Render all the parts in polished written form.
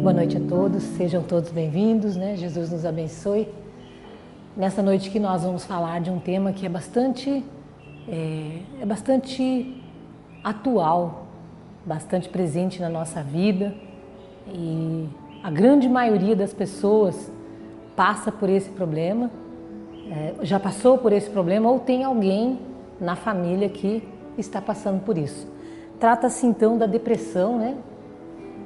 Boa noite a todos, sejam todos bem-vindos, né? Jesus nos abençoe. Nessa noite que nós vamos falar de um tema que é bastante atual, bastante presente na nossa vida, e a grande maioria das pessoas passa por esse problema, já passou por esse problema ou tem alguém na família que está passando por isso. Trata-se então da depressão, né?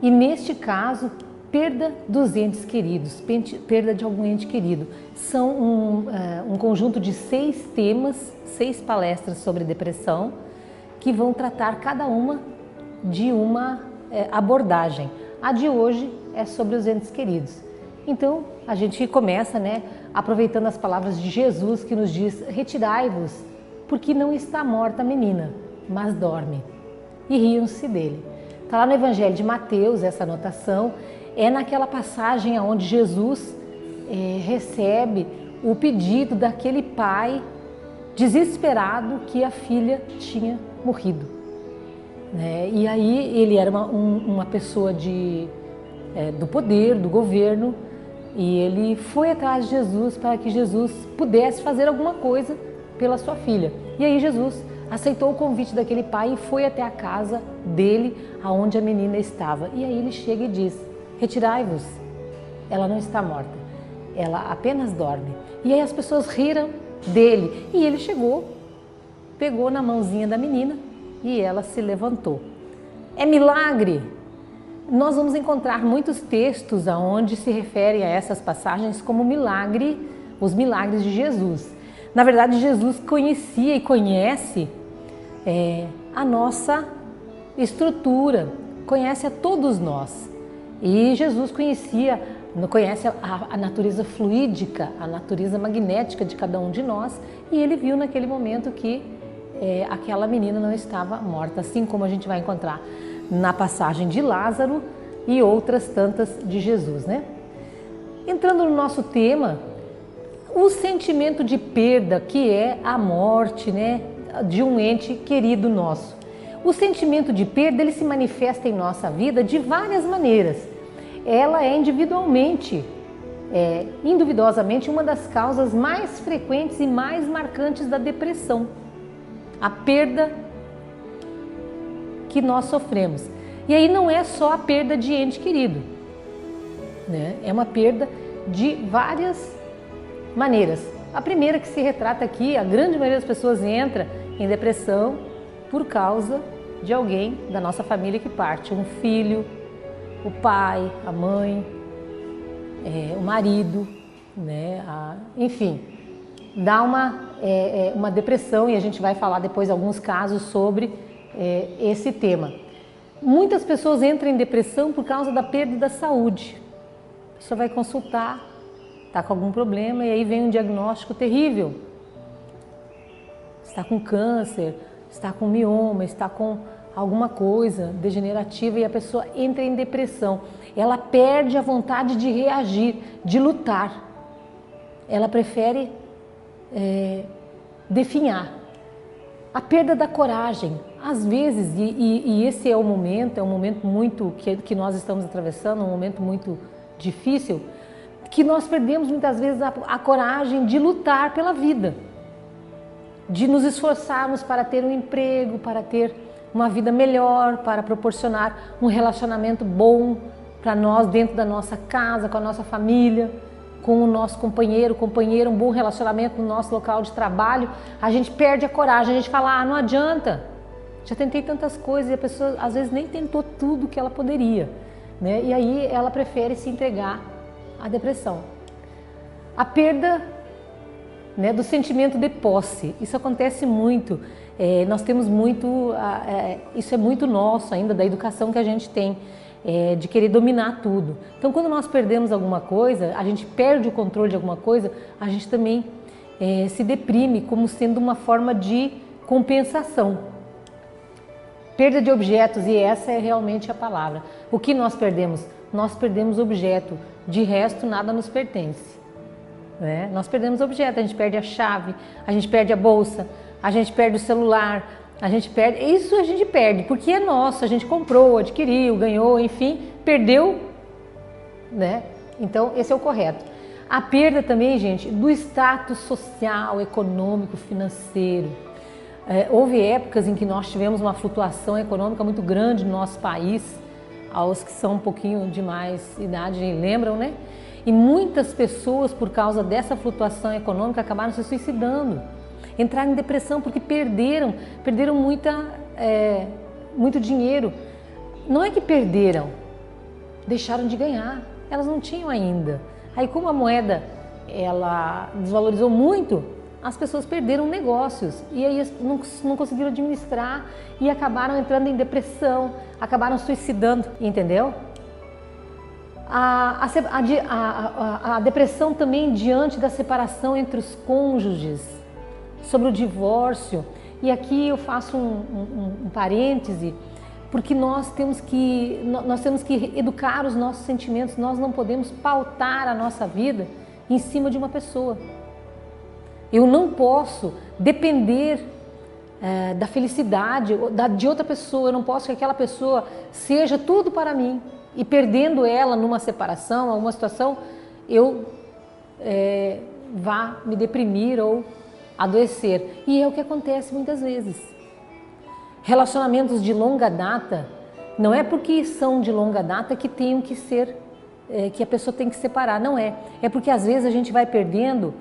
E neste caso, perda dos entes queridos, perda de algum ente querido. São um conjunto de 6 temas, 6 palestras sobre depressão, que vão tratar cada uma de uma abordagem. A de hoje é sobre os entes queridos. Então, a gente começa, né, aproveitando as palavras de Jesus que nos diz: retirai-vos, porque não está morta a menina, mas dorme. E riam-se dele. Está lá no Evangelho de Mateus, essa anotação, é naquela passagem onde Jesus recebe o pedido daquele pai desesperado que a filha tinha morrido. E aí ele era uma pessoa do poder, do governo, e ele foi atrás de Jesus para que Jesus pudesse fazer alguma coisa pela sua filha. E aí Jesus aceitou o convite daquele pai e foi até a casa dele, aonde a menina estava. E aí ele chega e diz: retirai-vos, ela não está morta, ela apenas dorme. E aí as pessoas riram dele, e ele chegou, pegou na mãozinha da menina e ela se levantou. É milagre! Nós vamos encontrar muitos textos aonde se referem a essas passagens como milagre, os milagres de Jesus. Na verdade, Jesus conhecia e conhece a nossa estrutura, conhece a todos nós. E Jesus conhece a natureza fluídica, a natureza magnética de cada um de nós, e ele viu naquele momento que aquela menina não estava morta, assim como a gente vai encontrar na passagem de Lázaro e outras tantas de Jesus, né? Entrando no nosso tema, o sentimento de perda, que é a morte, né, de um ente querido nosso. O sentimento de perda, ele se manifesta em nossa vida de várias maneiras. Ela é individualmente, induvidosamente, uma das causas mais frequentes e mais marcantes da depressão. A perda que nós sofremos. E aí não é só a perda de ente querido, né? É uma perda de várias maneiras. A primeira que se retrata aqui, a grande maioria das pessoas entra em depressão por causa de alguém da nossa família que parte, um filho, o pai, a mãe, o marido, né? Enfim, dá uma depressão, e a gente vai falar depois alguns casos sobre esse tema. Muitas pessoas entram em depressão por causa da perda da saúde. A pessoa vai consultar, está com algum problema, e aí vem um diagnóstico terrível. Está com câncer, está com mioma, está com alguma coisa degenerativa, e a pessoa entra em depressão. Ela perde a vontade de reagir, de lutar. Ela prefere definhar. A perda da coragem. Às vezes, e esse é um momento muito que nós estamos atravessando, um momento muito difícil, que nós perdemos muitas vezes a coragem de lutar pela vida, de nos esforçarmos para ter um emprego, para ter uma vida melhor, para proporcionar um relacionamento bom para nós dentro da nossa casa, com a nossa família, com o nosso companheiro, um bom relacionamento no nosso local de trabalho. A gente perde a coragem, a gente fala: não adianta, já tentei tantas coisas, e a pessoa às vezes nem tentou tudo que ela poderia, né? E aí ela prefere se entregar à depressão. A perda, né, do sentimento de posse, isso acontece muito. Nós temos muito, isso é muito nosso ainda, da educação que a gente tem, de querer dominar tudo. Então, quando nós perdemos alguma coisa, a gente perde o controle de alguma coisa, a gente também se deprime como sendo uma forma de compensação. Perda de objetos, e essa é realmente a palavra. O que nós perdemos? Nós perdemos objeto, de resto nada nos pertence. Nós perdemos objeto, a gente perde a chave, a gente perde a bolsa, a gente perde o celular, a gente perde, porque é nosso, a gente comprou, adquiriu, ganhou, enfim, perdeu, né? Então, esse é o correto. A perda também, gente, do status social, econômico, financeiro. Houve épocas em que nós tivemos uma flutuação econômica muito grande no nosso país, aos que são um pouquinho de mais idade lembram, né? E muitas pessoas, por causa dessa flutuação econômica, acabaram se suicidando, entraram em depressão porque perderam muito dinheiro. Não é que perderam, deixaram de ganhar, elas não tinham ainda. Aí como a moeda ela desvalorizou muito, as pessoas perderam negócios e aí não conseguiram administrar e acabaram entrando em depressão, acabaram suicidando, entendeu? A depressão também diante da separação entre os cônjuges, sobre o divórcio. E aqui eu faço um parêntese, porque nós temos que educar os nossos sentimentos, nós não podemos pautar a nossa vida em cima de uma pessoa. Eu não posso depender da felicidade de outra pessoa, eu não posso que aquela pessoa seja tudo para mim e perdendo ela numa separação, alguma situação, eu vá me deprimir ou adoecer. E é o que acontece muitas vezes. Relacionamentos de longa data, não é porque são de longa data que tenham que ser, que a pessoa tem que separar, não é. É porque às vezes a gente vai perdendo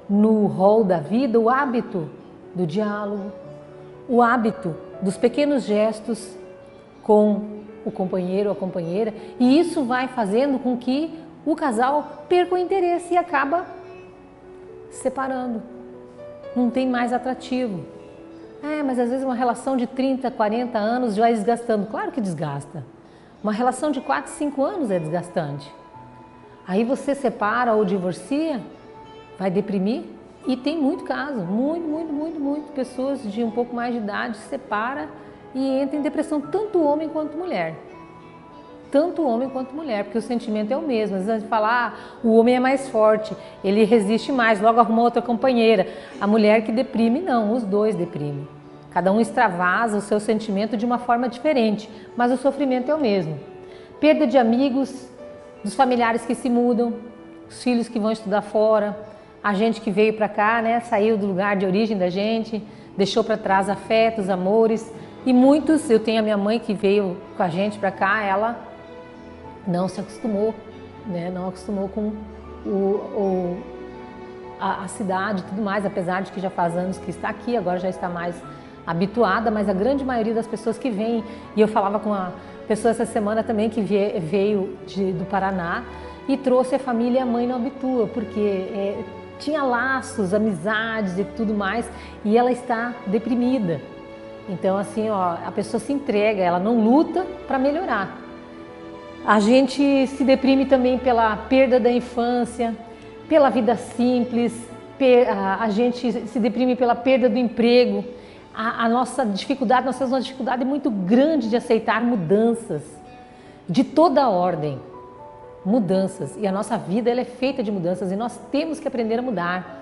no rol da vida o hábito do diálogo, o hábito dos pequenos gestos com o companheiro ou a companheira, e isso vai fazendo com que o casal perca o interesse e acaba separando. Não tem mais atrativo. Mas às vezes uma relação de 30, 40 anos já é desgastando. Claro que desgasta. Uma relação de 4, 5 anos é desgastante. Aí você separa ou divorcia, vai deprimir. E tem muito caso, muito. Pessoas de um pouco mais de idade se separam e entram em depressão, tanto homem quanto mulher. Tanto homem quanto mulher, porque o sentimento é o mesmo. Às vezes a gente fala, o homem é mais forte, ele resiste mais, logo arruma outra companheira. A mulher que deprime, não, os dois deprimem. Cada um extravasa o seu sentimento de uma forma diferente, mas o sofrimento é o mesmo. Perda de amigos, dos familiares que se mudam, os filhos que vão estudar fora, a gente que veio para cá, né, saiu do lugar de origem da gente, deixou para trás afetos, amores. E muitos, eu tenho a minha mãe que veio com a gente para cá, ela não se acostumou, né? Não acostumou com a cidade e tudo mais, apesar de que já faz anos que está aqui, agora já está mais habituada, mas a grande maioria das pessoas que vêm, e eu falava com uma pessoa essa semana também que veio do Paraná e trouxe a família e a mãe não habitua, porque tinha laços, amizades e tudo mais, e ela está deprimida. Então assim, a pessoa se entrega, ela não luta para melhorar. A gente se deprime também pela perda da infância, pela vida simples, a gente se deprime pela perda do emprego. A nossa dificuldade, nós temos uma dificuldade muito grande de aceitar mudanças, de toda ordem, mudanças. E a nossa vida ela é feita de mudanças e nós temos que aprender a mudar.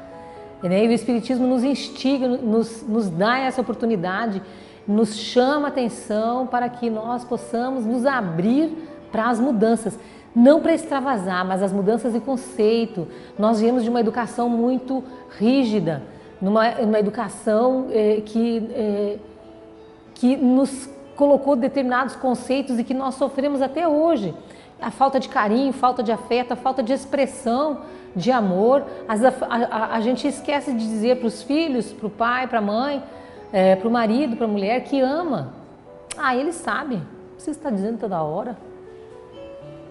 E o Espiritismo nos instiga, nos dá essa oportunidade, nos chama a atenção para que nós possamos nos abrir para as mudanças, não para extravasar, mas as mudanças de conceito. Nós viemos de uma educação muito rígida, uma educação que nos colocou determinados conceitos e que nós sofremos até hoje. A falta de carinho, falta de afeto, a falta de expressão de amor. A gente esquece de dizer para os filhos, para o pai, para a mãe, para o marido, para a mulher que ama. Ele sabe, você está dizendo toda hora.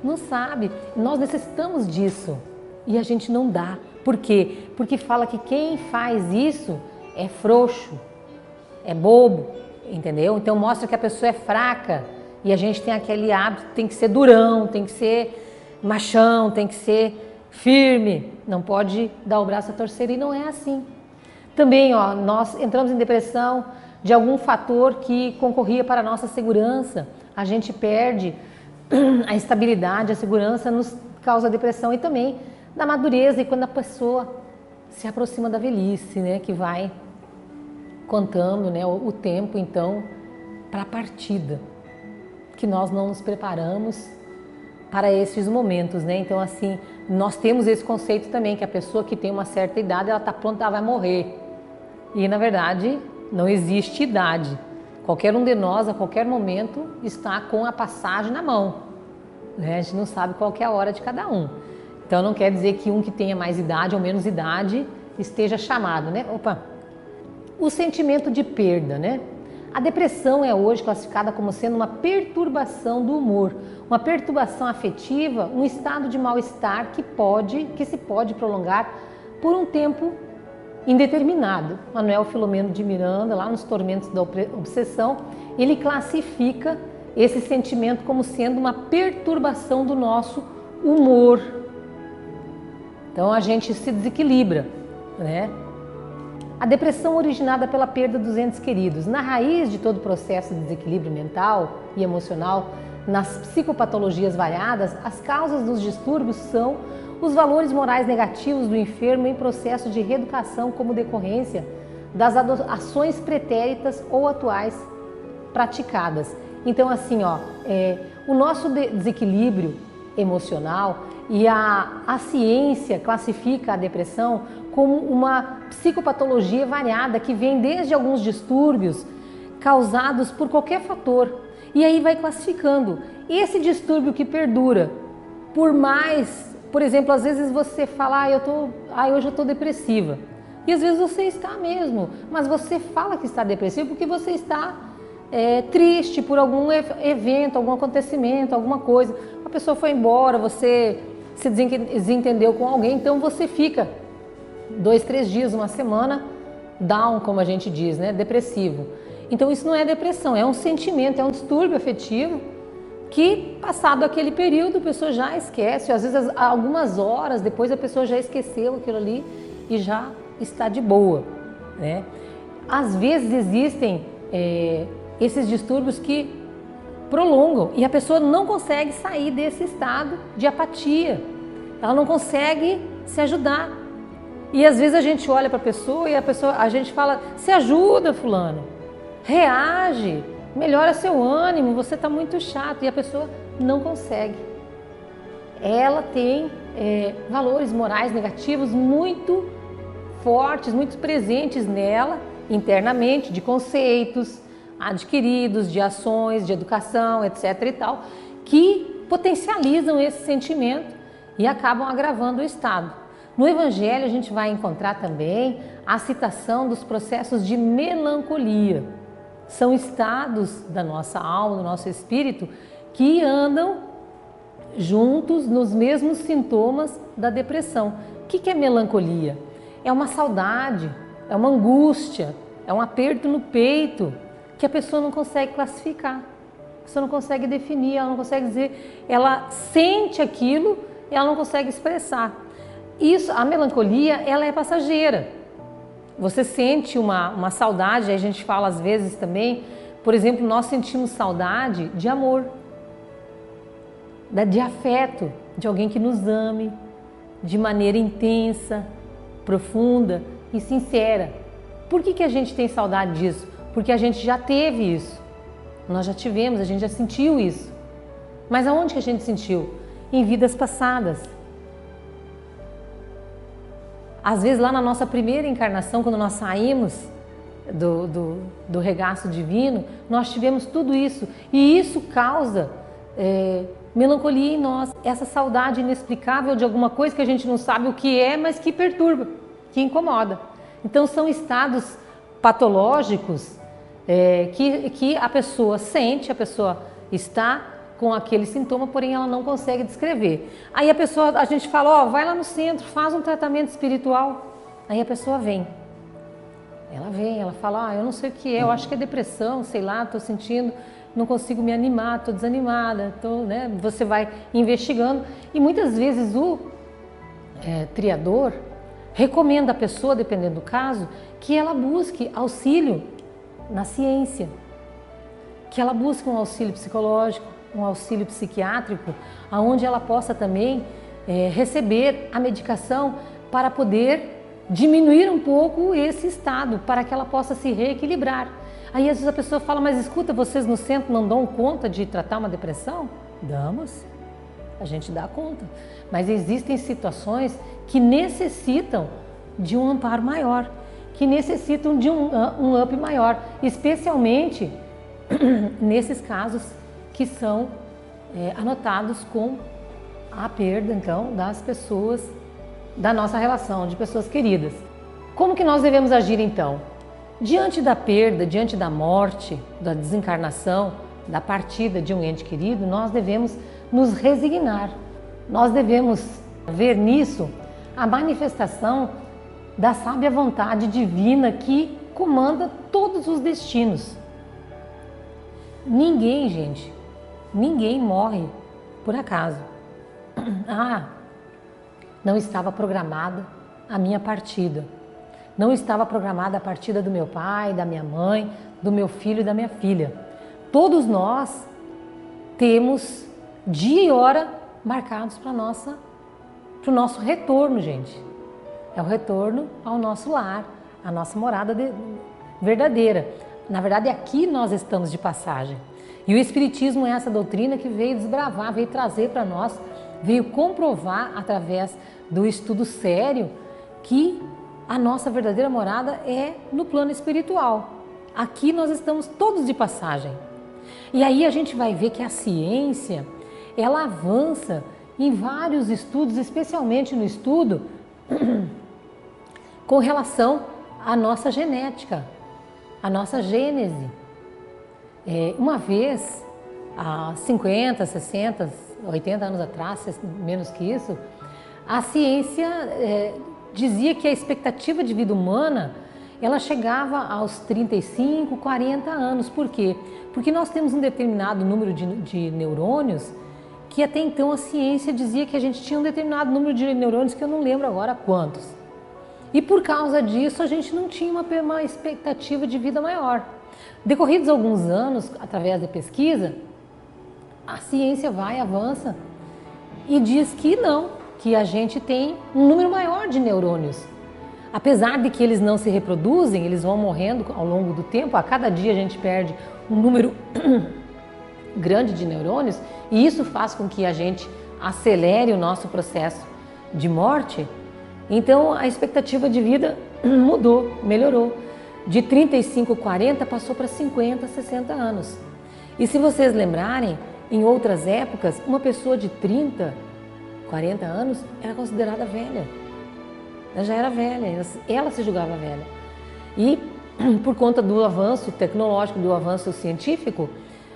Não sabe, nós necessitamos disso e a gente não dá. Por quê? Porque fala que quem faz isso é frouxo, é bobo, entendeu? Então mostra que a pessoa é fraca e a gente tem aquele hábito, tem que ser durão, tem que ser machão, tem que ser firme, não pode dar o braço a torcer e não é assim. Também nós entramos em depressão de algum fator que concorria para a nossa segurança, a gente perde a estabilidade, a segurança nos causa depressão e também da madureza e quando a pessoa se aproxima da velhice, né, que vai contando, né, o tempo então para a partida, que nós não nos preparamos para esses momentos, né? Então, assim, nós temos esse conceito também, que a pessoa que tem uma certa idade, ela está pronta, ela vai morrer. E, na verdade, não existe idade. Qualquer um de nós, a qualquer momento, está com a passagem na mão, né? A gente não sabe qual que é a hora de cada um. Então, não quer dizer que um que tenha mais idade ou menos idade esteja chamado, né? Opa! O sentimento de perda, né? A depressão é hoje classificada como sendo uma perturbação do humor, uma perturbação afetiva, um estado de mal-estar que se pode prolongar por um tempo indeterminado. Manuel Filomeno de Miranda, lá nos Tormentos da Obsessão, ele classifica esse sentimento como sendo uma perturbação do nosso humor. Então a gente se desequilibra, né? A depressão originada pela perda dos entes queridos. Na raiz de todo o processo de desequilíbrio mental e emocional, nas psicopatologias variadas, as causas dos distúrbios são os valores morais negativos do enfermo em processo de reeducação como decorrência das ações pretéritas ou atuais praticadas. Então, assim, o nosso desequilíbrio emocional e a ciência classifica a depressão como uma psicopatologia variada que vem desde alguns distúrbios causados por qualquer fator. E aí vai classificando. Esse distúrbio que perdura por mais, por exemplo, às vezes você fala, hoje eu estou depressiva. E às vezes você está mesmo, mas você fala que está depressivo porque você está triste por algum evento, algum acontecimento, alguma coisa. A pessoa foi embora, você se desentendeu com alguém, então você fica 2, 3 dias, uma semana, down, como a gente diz, né? Depressivo. Então isso não é depressão, é um sentimento, é um distúrbio afetivo que, passado aquele período, a pessoa já esquece, às vezes algumas horas depois a pessoa já esqueceu aquilo ali e já está de boa, né? Às vezes existem esses distúrbios que prolongam e a pessoa não consegue sair desse estado de apatia, ela não consegue se ajudar. E às vezes a gente olha para a pessoa e a gente fala, se ajuda fulano, reage, melhora seu ânimo, você está muito chato, e a pessoa não consegue. Ela tem valores morais negativos muito fortes, muito presentes nela, internamente, de conceitos adquiridos, de ações, de educação, etc. e tal, que potencializam esse sentimento e acabam agravando o estado. No Evangelho a gente vai encontrar também a citação dos processos de melancolia. São estados da nossa alma, do nosso espírito, que andam juntos nos mesmos sintomas da depressão. O que é melancolia? É uma saudade, é uma angústia, é um aperto no peito que a pessoa não consegue classificar, a pessoa não consegue definir, ela não consegue dizer, ela sente aquilo e ela não consegue expressar. Isso, a melancolia, ela é passageira. Você sente uma saudade, a gente fala às vezes também, por exemplo, nós sentimos saudade de amor, de afeto, de alguém que nos ame, de maneira intensa, profunda e sincera. Por que a gente tem saudade disso? Porque a gente já teve isso, nós já tivemos, a gente já sentiu isso. Mas aonde que a gente sentiu? Em vidas passadas. Às vezes lá na nossa primeira encarnação, quando nós saímos do regaço divino, nós tivemos tudo isso. E isso causa melancolia em nós, essa saudade inexplicável de alguma coisa que a gente não sabe o que é, mas que perturba, que incomoda. Então são estados patológicos que a pessoa sente, a pessoa está com aquele sintoma, porém ela não consegue descrever. Aí a gente fala, vai lá no centro, faz um tratamento espiritual. Aí a pessoa vem. Ela fala, eu não sei o que é, eu acho que é depressão, sei lá, estou sentindo, não consigo me animar, estou desanimada, né? Você vai investigando e muitas vezes o triador recomenda a pessoa, dependendo do caso, que ela busque auxílio na ciência, que ela busque um auxílio psicológico, um auxílio psiquiátrico, onde ela possa também receber a medicação para poder diminuir um pouco esse estado, para que ela possa se reequilibrar. Aí às vezes a pessoa fala, mas escuta, vocês no centro não dão conta de tratar uma depressão? Damos. a gente dá conta. Mas existem situações que necessitam de um amparo maior, que necessitam de um up maior, especialmente nesses casos que são anotados com a perda, então, das pessoas, da nossa relação, de pessoas queridas. Como que nós devemos agir, então? Diante da perda, diante da morte, da desencarnação, da partida de um ente querido, nós devemos nos resignar. Nós devemos ver nisso a manifestação da sábia vontade divina que comanda todos os destinos. Ninguém, gente, ninguém morre por acaso. Não estava programada a minha partida. Não estava programada a partida do meu pai, da minha mãe, do meu filho e da minha filha. Todos nós temos dia e hora marcados para o nosso retorno, gente. É o retorno ao nosso lar, à nossa morada verdadeira. Na verdade, aqui nós estamos de passagem. E o Espiritismo é essa doutrina que veio desbravar, veio trazer para nós, veio comprovar através do estudo sério que a nossa verdadeira morada é no plano espiritual. Aqui nós estamos todos de passagem. E aí a gente vai ver que a ciência, ela avança em vários estudos, especialmente no estudo com relação à nossa genética, à nossa gênese. Uma vez, há 50, 60, 80 anos atrás, menos que isso, a ciência dizia que a expectativa de vida humana ela chegava aos 35, 40 anos. Por quê? Porque nós temos um determinado número de neurônios que até então a ciência dizia que a gente tinha um determinado número de neurônios que eu não lembro agora quantos. E por causa disso a gente não tinha uma expectativa de vida maior. Decorridos alguns anos, através da pesquisa, a ciência avança e diz que não, que a gente tem um número maior de neurônios. Apesar de que eles não se reproduzem, eles vão morrendo ao longo do tempo, a cada dia a gente perde um número grande de neurônios e isso faz com que a gente acelere o nosso processo de morte. Então a expectativa de vida mudou, melhorou. De 35, 40 passou para 50, 60 anos. E se vocês lembrarem, em outras épocas, uma pessoa de 30, 40 anos era considerada velha. Ela já era velha, ela se julgava velha. E por conta do avanço tecnológico, do avanço científico,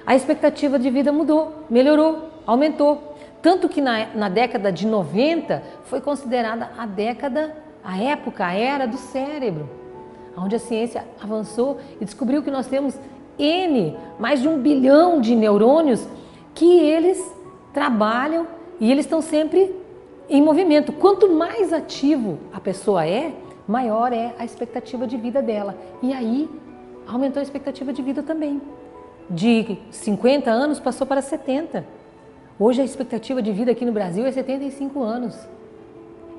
a expectativa de vida mudou, melhorou, aumentou. Tanto que na década de 90 foi considerada a época, a era do cérebro, onde a ciência avançou e descobriu que nós temos mais de 1 bilhão de neurônios que eles trabalham e eles estão sempre em movimento. Quanto mais ativo a pessoa maior é a expectativa de vida dela. E aí aumentou a expectativa de vida também. De 50 anos passou para 70. Hoje a expectativa de vida aqui no Brasil é 75 anos.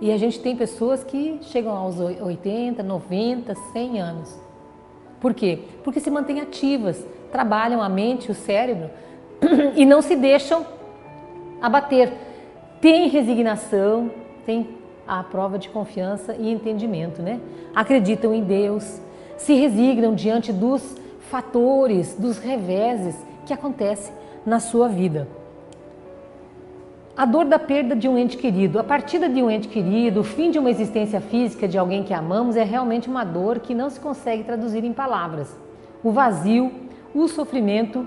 E a gente tem pessoas que chegam aos 80, 90, 100 anos. Por quê? Porque se mantêm ativas, trabalham a mente, o cérebro e não se deixam abater. Tem resignação, tem a prova de confiança e entendimento, né? Acreditam em Deus, se resignam diante dos fatores, dos reveses que acontecem na sua vida. A dor da perda de um ente querido, a partida de um ente querido, o fim de uma existência física de alguém que amamos é realmente uma dor que não se consegue traduzir em palavras. O vazio, o sofrimento,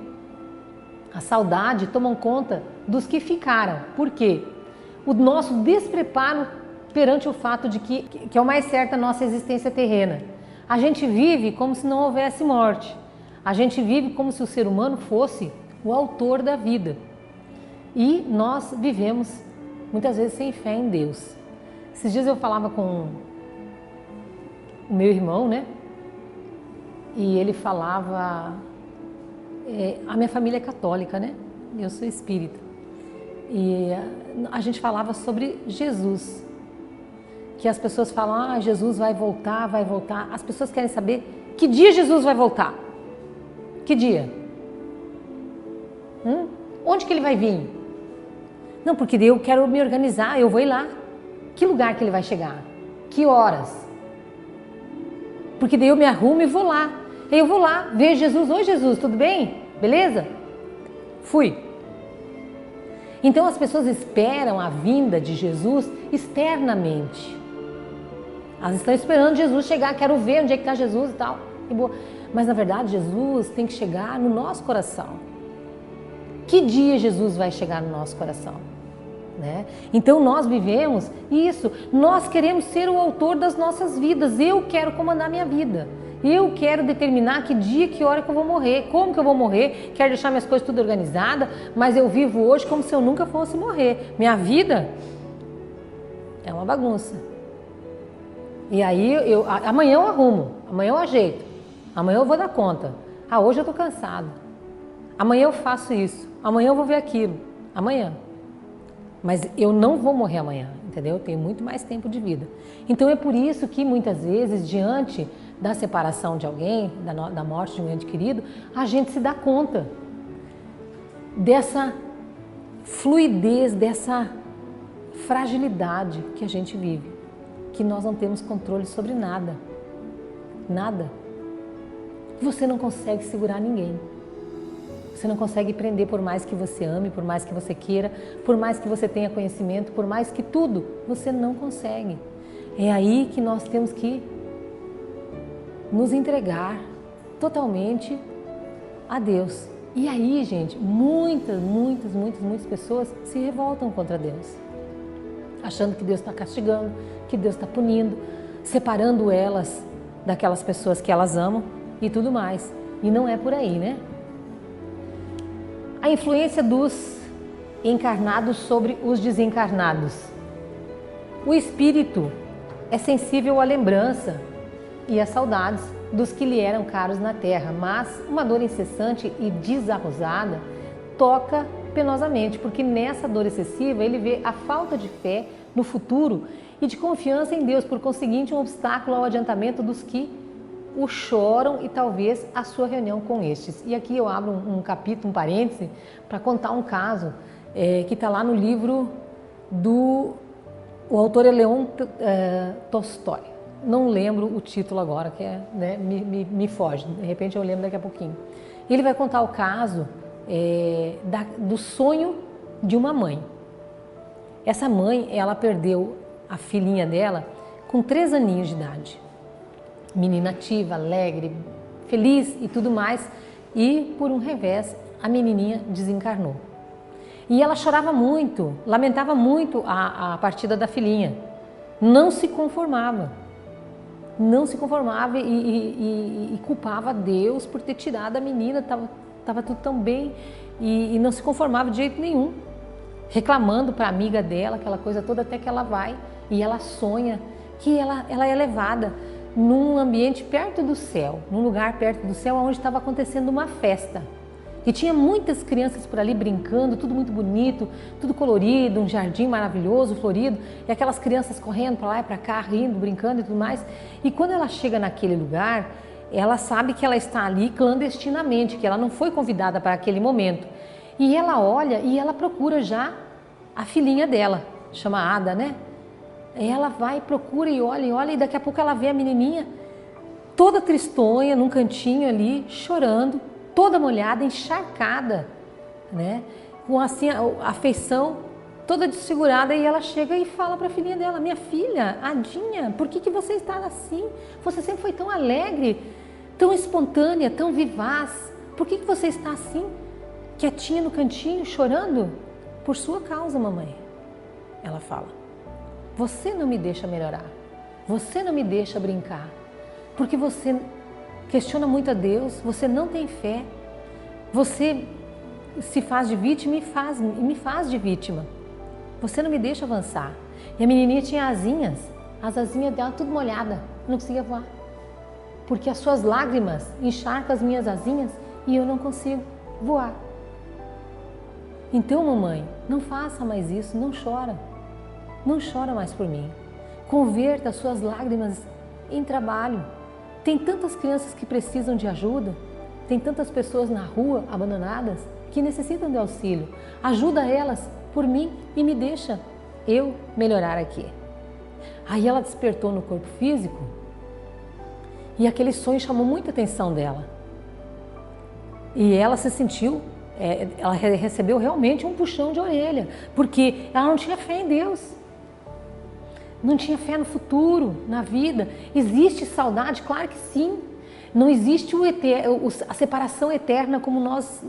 a saudade tomam conta dos que ficaram. Por quê? O nosso despreparo perante o fato de que é o mais certo a nossa existência terrena. A gente vive como se não houvesse morte. A gente vive como se o ser humano fosse o autor da vida. E nós vivemos muitas vezes sem fé em Deus. Esses dias eu falava com o meu irmão, né? E ele falava... a minha família é católica, né? Eu sou espírita. E a gente falava sobre Jesus. Que as pessoas falam, Jesus vai voltar, vai voltar. As pessoas querem saber que dia Jesus vai voltar. Que dia? Onde que ele vai vir? Não, porque daí eu quero me organizar, eu vou ir lá. Que lugar que ele vai chegar? Que horas? Porque daí eu me arrumo e vou lá. Aí eu vou lá, vejo Jesus. Oi, Jesus, tudo bem? Beleza? Fui. Então as pessoas esperam a vinda de Jesus externamente. Elas estão esperando Jesus chegar, quero ver onde é que está Jesus e tal. Mas na verdade Jesus tem que chegar no nosso coração. Que dia Jesus vai chegar no nosso coração? Né? Então nós vivemos isso, nós queremos ser o autor das nossas vidas. Eu quero comandar minha vida. Eu quero determinar que dia, que hora que eu vou morrer, como que eu vou morrer, quero deixar minhas coisas tudo organizadas, mas eu vivo hoje como se eu nunca fosse morrer. Minha vida é uma bagunça. E aí, amanhã eu arrumo, amanhã eu ajeito, amanhã eu vou dar conta. Hoje eu estou cansado, amanhã eu faço isso, amanhã eu vou ver aquilo, amanhã. Mas eu não vou morrer amanhã, entendeu? Eu tenho muito mais tempo de vida. Então é por isso que muitas vezes, diante da separação de alguém, da morte de um ente querido, a gente se dá conta dessa fluidez, dessa fragilidade que a gente vive, que nós não temos controle sobre nada, nada. Você não consegue segurar ninguém, você não consegue prender por mais que você ame, por mais que você queira, por mais que você tenha conhecimento, por mais que tudo, você não consegue. É aí que nós temos que nos entregar totalmente a Deus. E aí, gente, muitas pessoas se revoltam contra Deus, achando que Deus está castigando, que Deus está punindo, separando elas daquelas pessoas que elas amam e tudo mais. E não é por aí, né? A influência dos encarnados sobre os desencarnados. O espírito é sensível à lembrança e às saudades dos que lhe eram caros na terra, mas uma dor incessante e desarrosada toca penosamente, porque nessa dor excessiva ele vê a falta de fé no futuro e de confiança em Deus, por conseguinte um obstáculo ao adiantamento dos que o choram e talvez a sua reunião com estes. E aqui eu abro um capítulo, um parêntese, para contar um caso que está lá no livro o autor é Leon Tolstói. Não lembro o título agora, que né, me foge, de repente eu lembro daqui a pouquinho. Ele vai contar o caso do sonho de uma mãe. Essa mãe, ela perdeu a filhinha dela com 3 aninhos de idade. Menina ativa, alegre, feliz e tudo mais. E por um revés, a menininha desencarnou. E ela chorava muito, lamentava muito a partida da filhinha. Não se conformava. Não se conformava e culpava Deus por ter tirado a menina, estava tudo tão bem e não se conformava de jeito nenhum, reclamando para a amiga dela, aquela coisa toda, até que ela vai e ela sonha que ela é levada num ambiente perto do céu, num lugar perto do céu onde estava acontecendo uma festa. E tinha muitas crianças por ali brincando, tudo muito bonito, tudo colorido, um jardim maravilhoso, florido, e aquelas crianças correndo para lá e para cá, rindo, brincando e tudo mais. E quando ela chega naquele lugar, ela sabe que ela está ali clandestinamente, que ela não foi convidada para aquele momento. E ela olha e ela procura já a filhinha dela, chama Ada, né? Ela vai, procura e olha, e daqui a pouco ela vê a menininha toda tristonha, num cantinho ali, chorando, toda molhada, encharcada, né? Com assim a feição toda desfigurada, e ela chega e fala para a filhinha dela: minha filha, Adinha, por que você está assim? Você sempre foi tão alegre, tão espontânea, tão vivaz. Por que você está assim, quietinha no cantinho, chorando? Por sua causa, mamãe. Ela fala: você não me deixa melhorar, você não me deixa brincar, porque você questiona muito a Deus, você não tem fé, você se faz de vítima e me faz de vítima. Você não me deixa avançar. E a menininha tinha asinhas, as asinhas dela tudo molhada, não conseguia voar. Porque as suas lágrimas encharcam as minhas asinhas e eu não consigo voar. Então, mamãe, não faça mais isso, não chora. Não chora mais por mim. Converta as suas lágrimas em trabalho. Tem tantas crianças que precisam de ajuda, tem tantas pessoas na rua abandonadas que necessitam de auxílio. Ajuda elas por mim e me deixa eu melhorar aqui. Aí ela despertou no corpo físico e aquele sonho chamou muita atenção dela. E ela se sentiu, ela recebeu realmente um puxão de orelha, porque ela não tinha fé em Deus. Não tinha fé no futuro, na vida. Existe saudade? Claro que sim. Não existe a separação eterna como nós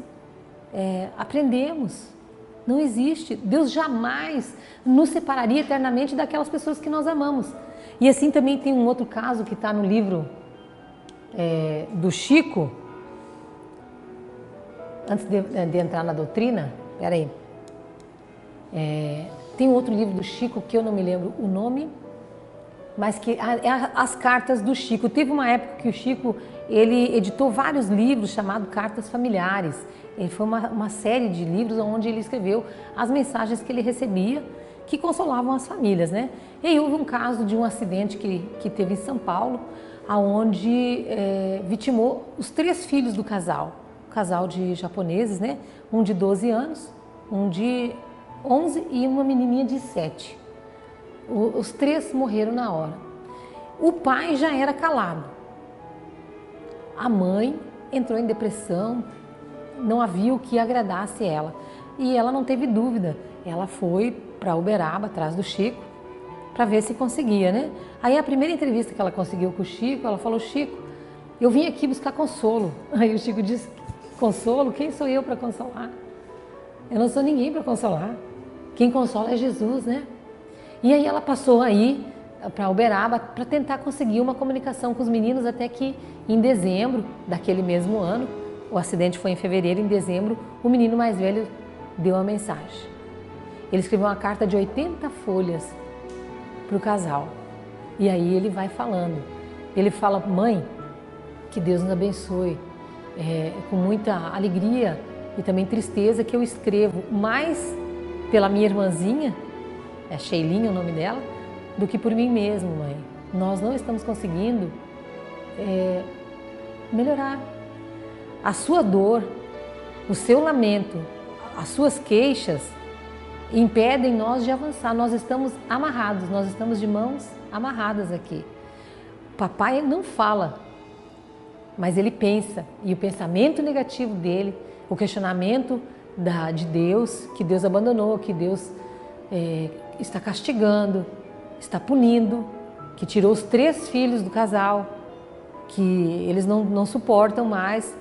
aprendemos. Não existe. Deus jamais nos separaria eternamente daquelas pessoas que nós amamos. E assim também tem um outro caso que está no livro do Chico. Antes de entrar na doutrina, peraí. Tem um outro livro do Chico que eu não me lembro o nome, mas que as cartas do Chico. Teve uma época que o Chico ele editou vários livros chamados Cartas Familiares. Ele foi uma série de livros onde ele escreveu as mensagens que ele recebia que consolavam as famílias, né? E aí houve um caso de um acidente que teve em São Paulo, onde vitimou os 3 filhos do casal. Um casal de japoneses, né? Um de 12 anos, um de 11 e uma menininha de 7. Os 3 morreram na hora. O pai já era calado. A mãe entrou em depressão, não havia o que agradasse ela. E ela não teve dúvida, ela foi para Uberaba, atrás do Chico, para ver se conseguia, né? Aí a primeira entrevista que ela conseguiu com o Chico, ela falou: Chico, eu vim aqui buscar consolo. Aí o Chico disse: consolo? Quem sou eu para consolar? Eu não sou ninguém para consolar. Quem consola é Jesus, né? E aí ela passou aí para Uberaba para tentar conseguir uma comunicação com os meninos, até que em dezembro daquele mesmo ano, o acidente foi em fevereiro, em dezembro, o menino mais velho deu uma mensagem. Ele escreveu uma carta de 80 folhas para o casal. E aí ele vai falando. Ele fala: mãe, que Deus nos abençoe. Com muita alegria e também tristeza que eu escrevo mais pela minha irmãzinha, Sheilinha o nome dela, do que por mim mesmo, mãe. Nós não estamos conseguindo melhorar. A sua dor, o seu lamento, as suas queixas impedem nós de avançar. Nós estamos amarrados, nós estamos de mãos amarradas aqui. Papai não fala, mas ele pensa. E o pensamento negativo dele, o questionamento de Deus, que Deus abandonou, que Deus está castigando, está punindo, que tirou os 3 filhos do casal, que eles não suportam mais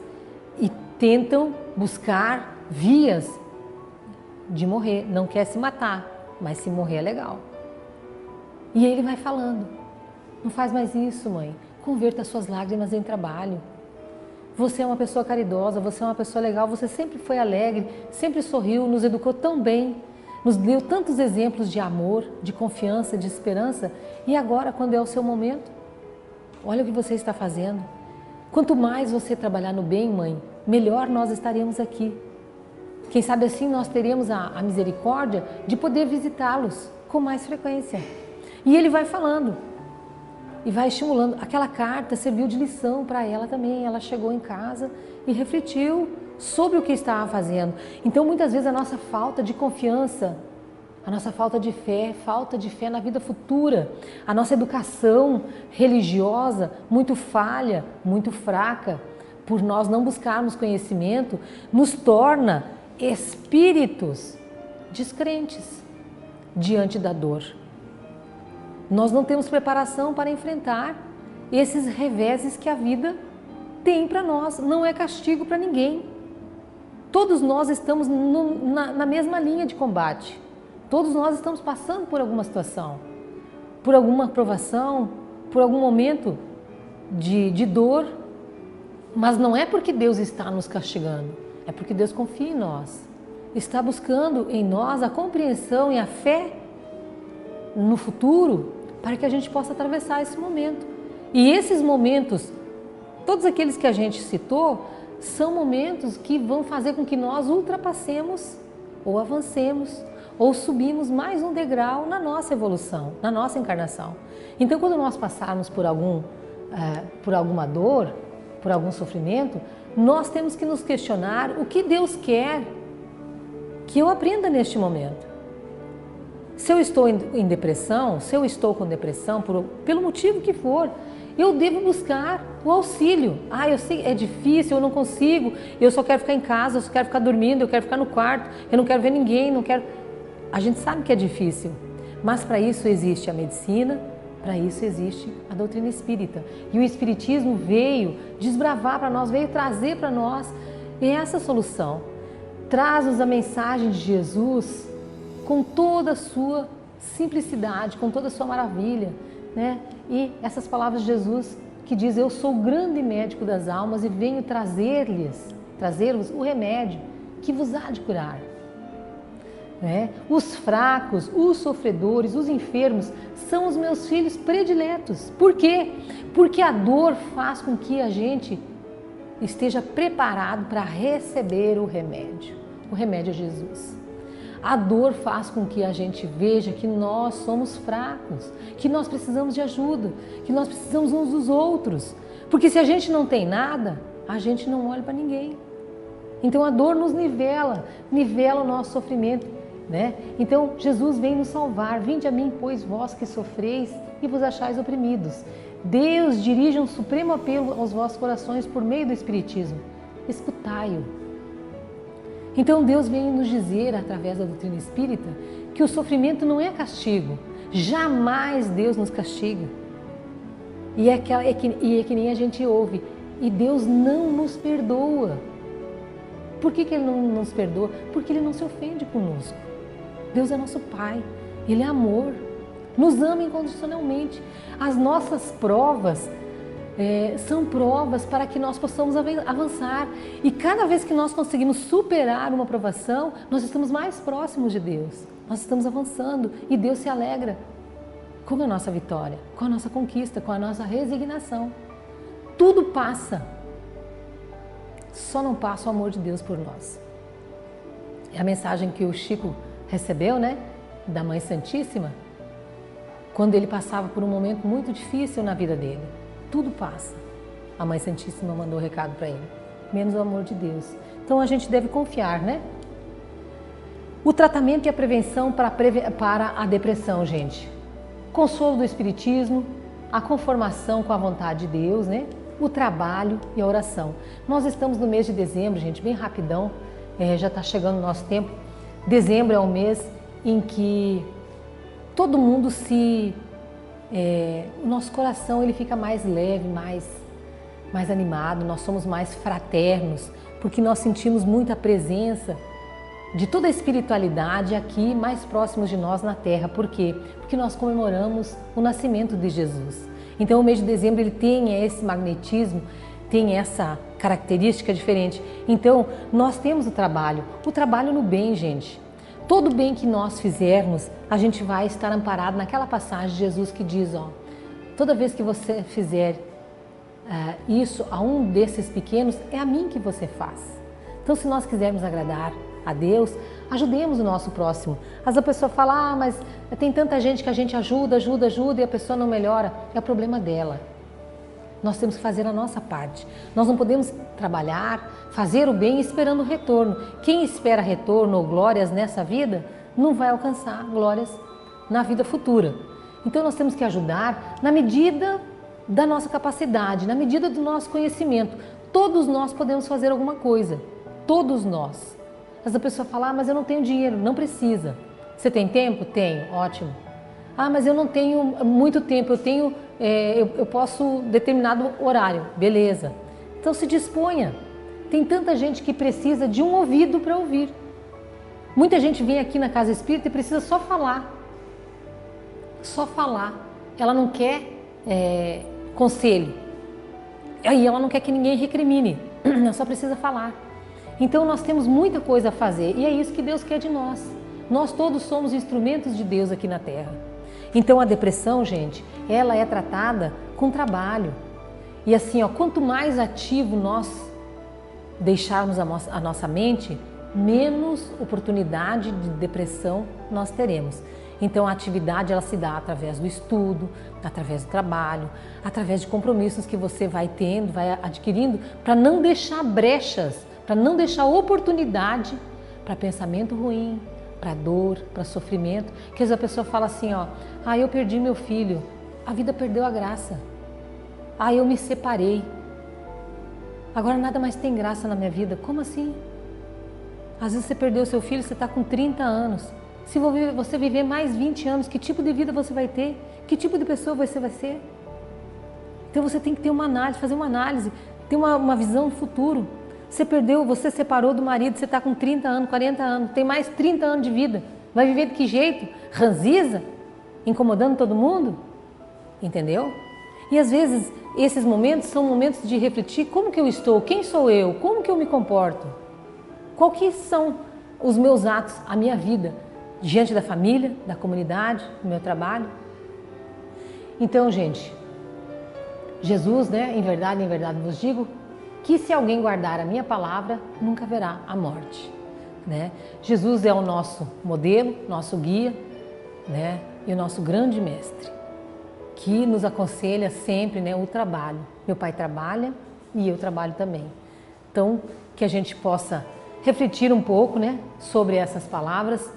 e tentam buscar vias de morrer. Não quer se matar, mas se morrer é legal. E aí ele vai falando: não faz mais isso, mãe. Converta as suas lágrimas em trabalho. Você é uma pessoa caridosa, você é uma pessoa legal, você sempre foi alegre, sempre sorriu, nos educou tão bem, nos deu tantos exemplos de amor, de confiança, de esperança. E agora, quando é o seu momento, olha o que você está fazendo. Quanto mais você trabalhar no bem, mãe, melhor nós estaremos aqui. Quem sabe assim nós teremos a misericórdia de poder visitá-los com mais frequência. E ele vai falando e vai estimulando. Aquela carta serviu de lição para ela também. Ela chegou em casa e refletiu sobre o que estava fazendo. Então, muitas vezes a nossa falta de confiança, a nossa falta de fé na vida futura, a nossa educação religiosa muito falha, muito fraca, por nós não buscarmos conhecimento, nos torna espíritos descrentes diante da dor. Nós não temos preparação para enfrentar esses reveses que a vida tem para nós. Não é castigo para ninguém. Todos nós estamos na mesma linha de combate. Todos nós estamos passando por alguma situação, por alguma provação, por algum momento de dor. Mas não é porque Deus está nos castigando, é porque Deus confia em nós. Está buscando em nós a compreensão e a fé no futuro para que a gente possa atravessar esse momento. E esses momentos, todos aqueles que a gente citou, são momentos que vão fazer com que nós ultrapassemos ou avancemos ou subimos mais um degrau na nossa evolução, na nossa encarnação. Então, quando nós passarmos por alguma dor, por algum sofrimento, nós temos que nos questionar o que Deus quer que eu aprenda neste momento. Se eu estou em depressão, se eu estou com depressão, pelo motivo que for, eu devo buscar o auxílio. Eu sei, é difícil, eu não consigo, eu só quero ficar em casa, eu só quero ficar dormindo, eu quero ficar no quarto, eu não quero ver ninguém, não quero... A gente sabe que é difícil, mas para isso existe a medicina, para isso existe a doutrina espírita. E o espiritismo veio desbravar para nós, veio trazer para nós essa solução. Traz-nos a mensagem de Jesus com toda a sua simplicidade, com toda a sua maravilha, né? E essas palavras de Jesus que diz: eu sou o grande médico das almas e venho trazer-vos o remédio que vos há de curar. Né? Os fracos, os sofredores, os enfermos são os meus filhos prediletos. Por quê? Porque a dor faz com que a gente esteja preparado para receber o remédio. O remédio é Jesus. A dor faz com que a gente veja que nós somos fracos, que nós precisamos de ajuda, que nós precisamos uns dos outros. Porque se a gente não tem nada, a gente não olha para ninguém. Então a dor nos nivela o nosso sofrimento, né? Então Jesus vem nos salvar. Vinde a mim, pois vós que sofreis e vos achais oprimidos. Deus dirige um supremo apelo aos vossos corações por meio do Espiritismo. Escutai-o. Então Deus vem nos dizer, através da doutrina espírita, que o sofrimento não é castigo. Jamais Deus nos castiga. E é que nem a gente ouve. E Deus não nos perdoa. Por que Ele não nos perdoa? Porque Ele não se ofende conosco. Deus é nosso Pai. Ele é amor. Nos ama incondicionalmente. As nossas provas são provas para que nós possamos avançar. E cada vez que nós conseguimos superar uma provação, nós estamos mais próximos de Deus. Nós estamos avançando e Deus se alegra com a nossa vitória, com a nossa conquista, com a nossa resignação. Tudo passa. Só não passa o amor de Deus por nós. É a mensagem que o Chico recebeu, né, da Mãe Santíssima, quando ele passava por um momento muito difícil na vida dele. Tudo passa. A Mãe Santíssima mandou um recado para ele, menos o amor de Deus. Então a gente deve confiar, né? O tratamento e a prevenção para a depressão, gente. Consolo do Espiritismo, a conformação com a vontade de Deus, né? O trabalho e a oração. Nós estamos no mês de dezembro, gente, bem rapidão, já está chegando o nosso tempo. Dezembro é um mês em que todo mundo o nosso coração ele fica mais leve, mais animado, nós somos mais fraternos, porque nós sentimos muita presença de toda a espiritualidade aqui, mais próximos de nós na Terra. Por quê? Porque nós comemoramos o nascimento de Jesus. Então o mês de dezembro ele tem esse magnetismo, tem essa característica diferente. Então nós temos o trabalho no bem, gente. Todo bem que nós fizermos, a gente vai estar amparado naquela passagem de Jesus que diz, toda vez que você fizer isso a um desses pequenos, é a mim que você faz. Então se nós quisermos agradar a Deus, ajudemos o nosso próximo. Às vezes a pessoa fala, mas tem tanta gente que a gente ajuda e a pessoa não melhora. É o problema dela. Nós temos que fazer a nossa parte. Nós não podemos trabalhar, fazer o bem esperando o retorno. Quem espera retorno ou glórias nessa vida, não vai alcançar glórias na vida futura. Então nós temos que ajudar na medida da nossa capacidade, na medida do nosso conhecimento. Todos nós podemos fazer alguma coisa. Todos nós. Às vezes a pessoa fala, mas eu não tenho dinheiro. Não precisa. Você tem tempo? Tenho. Ótimo. Mas eu não tenho muito tempo, eu posso determinado horário. Beleza. Então se disponha. Tem tanta gente que precisa de um ouvido para ouvir. Muita gente vem aqui na casa espírita e precisa só falar. Só falar. Ela não quer conselho. Aí ela não quer que ninguém recrimine. Ela só precisa falar. Então nós temos muita coisa a fazer e é isso que Deus quer de nós. Nós todos somos instrumentos de Deus aqui na Terra. Então a depressão, gente, ela é tratada com trabalho. E assim, quanto mais ativo nós deixarmos a nossa mente, menos oportunidade de depressão nós teremos. Então a atividade ela se dá através do estudo, através do trabalho, através de compromissos que você vai tendo, vai adquirindo, para não deixar brechas, para não deixar oportunidade para pensamento ruim, para dor, para sofrimento. Que às vezes a pessoa fala assim, ó, ah, eu perdi meu filho, a vida perdeu a graça. Ah, eu me separei, agora nada mais tem graça na minha vida. Como assim? Às vezes você perdeu seu filho, você está com 30 anos. Se você viver mais 20 anos, que tipo de vida você vai ter? Que tipo de pessoa você vai ser? Então você tem que ter uma análise, fazer uma análise, ter uma visão do futuro. Você separou do marido, você está com 30 anos, 40 anos, tem mais 30 anos de vida. Vai viver de que jeito? Ranziza? Incomodando todo mundo? Entendeu? E às vezes esses momentos são momentos de refletir como que eu estou, quem sou eu, como que eu me comporto, qual que são os meus atos, a minha vida, diante da família, da comunidade, do meu trabalho. Então, gente, Jesus, né, em verdade vos digo, que se alguém guardar a minha palavra, nunca verá a morte. Né? Jesus é o nosso modelo, nosso guia, né, e o nosso grande mestre, que nos aconselha sempre, né, o trabalho. Meu pai trabalha e eu trabalho também. Então, que a gente possa refletir um pouco, né, sobre essas palavras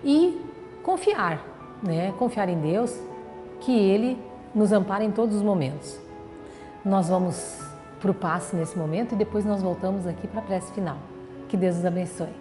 e confiar, né, confiar em Deus, que Ele nos ampara em todos os momentos. Nós vamos para o passe nesse momento e depois nós voltamos aqui para a prece final. Que Deus nos abençoe.